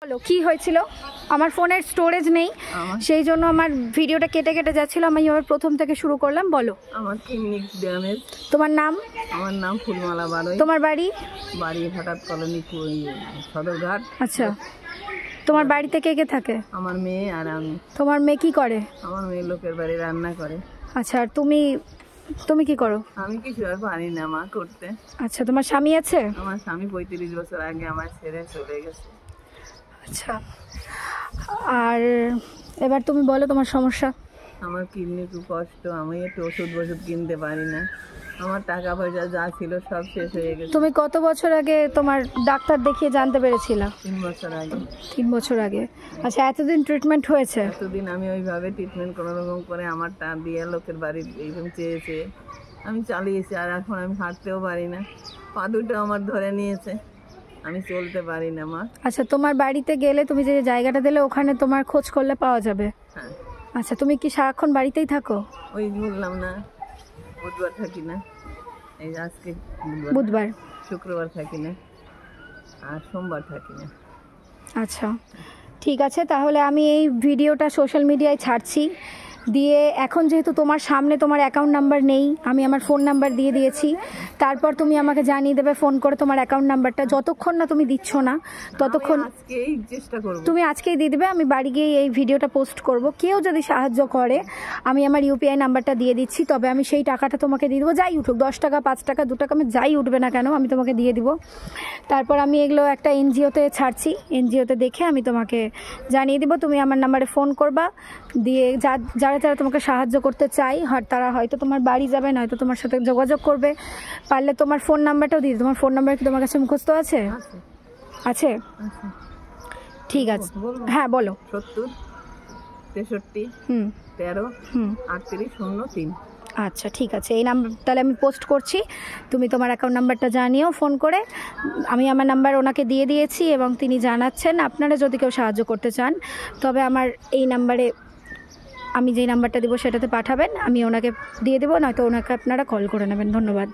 বলো কি হয়েছিল? আমার ফোনের স্টোরেজ নেই, সেই জন্য আমার ভিডিওটা কেটে কেটে যাচ্ছিল। আমি আবার প্রথম থেকে শুরু করলাম। বলো। আমার কিডনি ড্যামেজ। তোমার নাম? আমার নাম ফুলমালা বারোই। তোমার বাড়ি? বাড়ি ভাটাত কলোনি সদরঘাট। আচ্ছা, তোমার বাড়িতে কে কে থাকে? আমার মেয়ে আর আমি। তোমার মেয়ে কি করে? আমার মেয়ে লোকের বাড়ি রান্না করে। আচ্ছা, আর তুমি তুমি কি করো? আমি কিছু আর পারি না মা করতে। আচ্ছা, তোমার স্বামী আছে? আমার স্বামী 35 বছর আগে আমার ছেড়ে চলে গেছে। আচ্ছা, আর এবার তুমি বলো তোমার সমস্যা। আমার কিডনি খুব কষ্ট, আমি একটু ওষুধ কিনতে পারি না। আমার টাকা পয়সা যা ছিল সব শেষ হয়ে গেছে। তুমি কত বছর আগে তোমার ডাক্তার দেখিয়ে জানতে পেরেছিলা? 3 বছর আগে। 3 বছর আগে। আচ্ছা, এতদিন ট্রিটমেন্ট হয়েছে? এতদিন আমি ওইভাবে ট্রিটমেন্ট কোনো রকম করে আমার টাকা দিয়ে লোকের বাড়ির এইরকম চেয়েছে আমি চালিয়েছি। আর এখন আমি হাঁটতেও পারি না, পা দুটো আমার ধরে নিয়েছে, আমি চলতে পারি না মা। আচ্ছা, তোমার বাড়িতে গেলে তুমি যে জায়গাটা দিলে ওখানে তোমার খোঁজ করলে পাওয়া যাবে? হ্যাঁ। আচ্ছা, তুমি কি সারাক্ষণ বাড়িতেই থাকো? ওই বললাম না, বুধবার থাকি না, এই আজকে বুধবার, শুক্রবার থাকি না, আর সোমবার থাকি না। আচ্ছা ঠিক আছে, তাহলে আমি এই ভিডিওটা সোশ্যাল মিডিয়ায় ছাড়ছি। দিয়ে এখন যেহেতু তোমার সামনে তোমার অ্যাকাউন্ট নাম্বার নেই, আমি আমার ফোন নাম্বার দিয়ে দিয়েছি। তারপর তুমি আমাকে জানিয়ে দেবে ফোন করে তোমার অ্যাকাউন্ট নাম্বারটা। যতক্ষণ না তুমি দিচ্ছ না ততক্ষণ আজকেই চেষ্টা করব। তুমি আজকেই দিয়ে দিবে, আমি বাড়ি গিয়ে এই ভিডিওটা পোস্ট করব। কেউ যদি সাহায্য করে আমি আমার ইউপিআই নাম্বারটা দিয়ে দিচ্ছি, তবে আমি সেই টাকাটা তোমাকে দিয়ে দেবো। যাই উঠুক, 10 টাকা 5 টাকা 2 টাকা আমি যাই উঠবে না কেন আমি তোমাকে দিয়ে দিব। তারপর আমি এগুলো একটা এনজিওতে ছাড়ছি, এনজিওতে দেখে আমি তোমাকে জানিয়ে দিব। তুমি আমার নাম্বারে ফোন করবা, দিয়ে যারা যারা তোমাকে সাহায্য করতে চাই তারা হয়তো তোমার বাড়ি যাবে, নয়তো তোমার সাথে যোগাযোগ করবে। পারলে তোমার ফোন নাম্বারটাও দিয়ে, তোমার ফোন নাম্বার কি তোমার কাছে মুখস্থ আছে? আছে? ঠিক আছে, হ্যাঁ বলো। 70 63 13 38 03। আচ্ছা ঠিক আছে, এই নাম্বার তাহলে আমি পোস্ট করছি। তুমি তোমার অ্যাকাউন্ট নাম্বারটা জানিও ফোন করে। আমি আমার নাম্বার ওনাকে দিয়ে দিয়েছি এবং তিনি জানাচ্ছেন আপনারা যদি কেউ সাহায্য করতে চান তবে আমার এই নাম্বারে, আমি যেই নাম্বারটা দেবো সেটাতে পাঠাবেন, আমি ওনাকে দিয়ে দেবো, নয়তো ওনাকে আপনারা কল করে নেবেন। ধন্যবাদ।